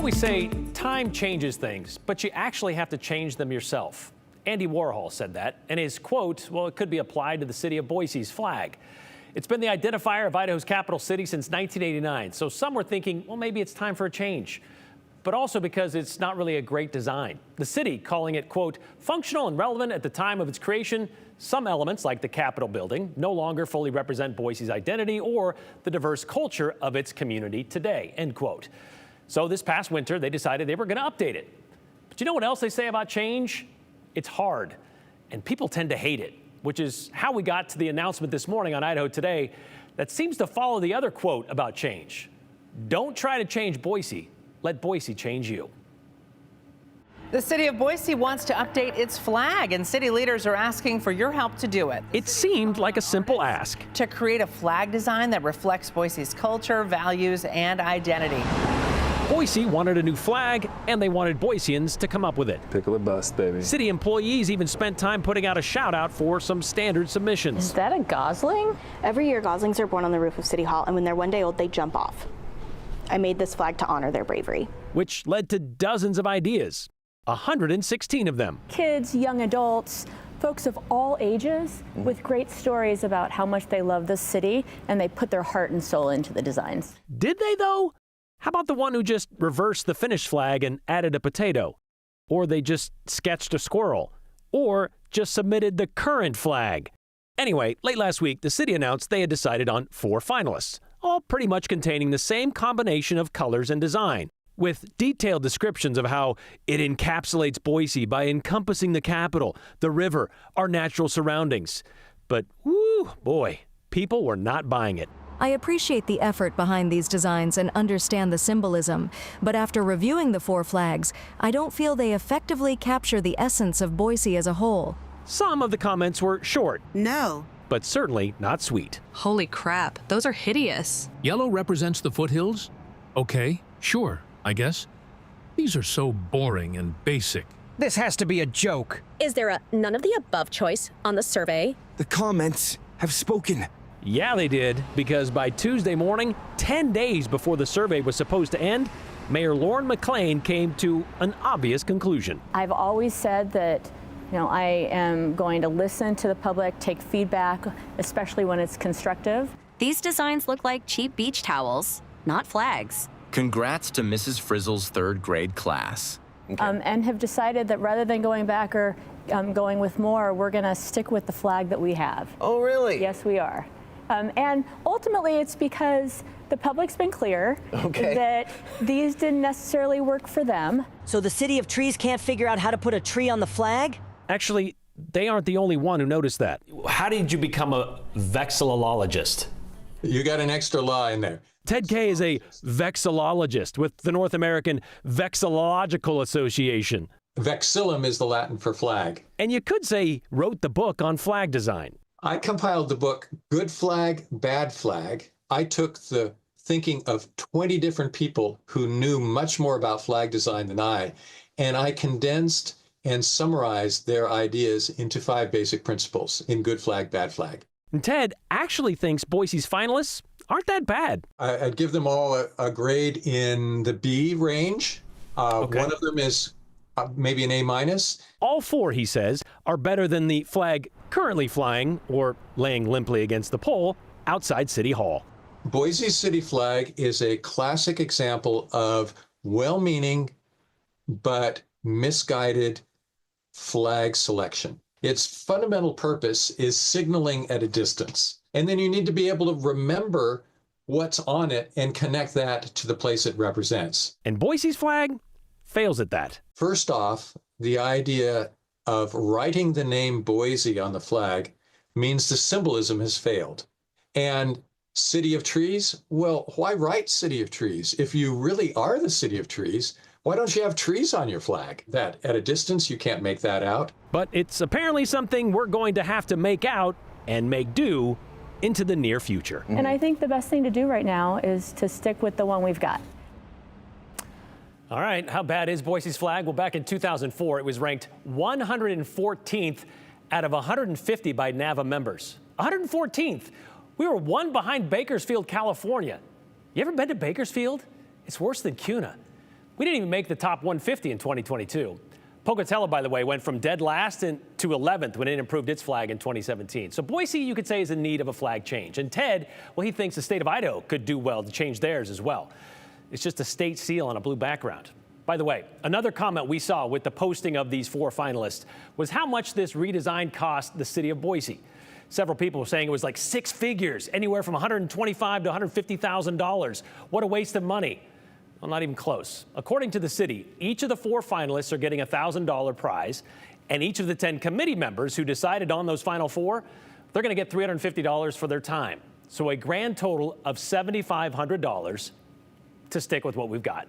always say time changes things, but you actually have to change them yourself. Andy Warhol said that, and his quote, well, it could be applied to the city of Boise's flag. It's been the identifier of Idaho's capital city since 1989, so some were thinking, well, maybe it's time for a change, but also because it's not really a great design. The city calling it, quote, functional and relevant at the time of its creation. Some elements, like the Capitol building, no longer fully represent Boise's identity or the diverse culture of its community today, end quote. So this past winter, they decided they were going to update it. But you know what else they say about change? It's hard, and people tend to hate it, which is how we got to the announcement this morning on Idaho Today that seems to follow the other quote about change. Don't try to change Boise, let Boise change you. The city of Boise wants to update its flag, and city leaders are asking for your help to do it. It seemed like a simple ask. To create a flag design that reflects Boise's culture, values, and identity. Boise wanted a new flag, and they wanted Boiseans to come up with it. Pickle or bust, baby. City employees even spent time putting out a shout-out for some standard submissions. Is that a gosling? Every year, goslings are born on the roof of City Hall, and when they're 1 day old, they jump off. I made this flag to honor their bravery. Which led to dozens of ideas, 116 of them. Kids, young adults, folks of all ages with great stories about how much they love this city, and they put their heart and soul into the designs. Did they, though? How about the one who just reversed the finished flag and added a potato? Or they just sketched a squirrel? Or just submitted the current flag? Anyway, late last week, the city announced they had decided on 4 finalists, all pretty much containing the same combination of colors and design, with detailed descriptions of how it encapsulates Boise by encompassing the Capitol, the river, our natural surroundings. But, whoo, boy, people were not buying it. I appreciate the effort behind these designs and understand the symbolism, but after reviewing the 4 flags, I don't feel they effectively capture the essence of Boise as a whole. Some of the comments were short. No. But certainly not sweet. Holy crap, those are hideous. Yellow represents the foothills? Okay, sure, I guess. These are so boring and basic. This has to be a joke. Is there a none of the above choice on the survey? The comments have spoken. Yeah, they did, because by Tuesday morning, 10 days before the survey was supposed to end, Mayor Lauren McLean came to an obvious conclusion. I've always said that, I am going to listen to the public, take feedback, especially when it's constructive. These designs look like cheap beach towels, not flags. Congrats to Mrs. Frizzle's 3rd grade class. Okay. And have decided that rather than going back or going with more, we're going to stick with the flag that we have. Oh, really? Yes, we are. And ultimately, it's because the public's been clear that these didn't necessarily work for them. So the City of Trees can't figure out how to put a tree on the flag? Actually, they aren't the only one who noticed that. How did you become a vexillologist? You got an extra law in there. Ted Kay is a vexillologist with the North American Vexillological Association. Vexillum is the Latin for flag. And you could say he wrote the book on flag design. I compiled the book, Good Flag, Bad Flag. I took the thinking of 20 different people who knew much more about flag design than I, and I condensed and summarized their ideas into 5 basic principles in Good Flag, Bad Flag. And Ted actually thinks Boise's finalists aren't that bad. I'd give them all a grade in the B range. One of them is maybe an A-. All 4, he says, are better than the flag currently flying, or laying limply against the pole, outside City Hall. Boise's city flag is a classic example of well-meaning but misguided flag selection. Its fundamental purpose is signaling at a distance. And then you need to be able to remember what's on it and connect that to the place it represents. And Boise's flag fails at that. First off, the idea of writing the name Boise on the flag means the symbolism has failed. And City of Trees, well, why write City of Trees? If you really are the City of Trees, why don't you have trees on your flag? That at a distance, you can't make that out. But it's apparently something we're going to have to make out and make do into the near future. And I think the best thing to do right now is to stick with the one we've got. All right, how bad is Boise's flag? Well, back in 2004, it was ranked 114th out of 150 by NAVA members. 114th. We were 1 behind Bakersfield, California. You ever been to Bakersfield? It's worse than Cuna. We didn't even make the top 150 in 2022. Pocatello, by the way, went from dead last to 11th when it improved its flag in 2017. So Boise, you could say, is in need of a flag change. And Ted, well, he thinks the state of Idaho could do well to change theirs as well. It's just a state seal on a blue background. By the way, another comment we saw with the posting of these 4 finalists was how much this redesign cost the city of Boise. Several people were saying it was like 6 figures, anywhere from $125,000 to $150,000. What a waste of money. Well, not even close. According to the city, each of the 4 finalists are getting a $1,000 prize, and each of the 10 committee members who decided on those final 4, they're going to get $350 for their time. So a grand total of $7,500 to stick with what we've got.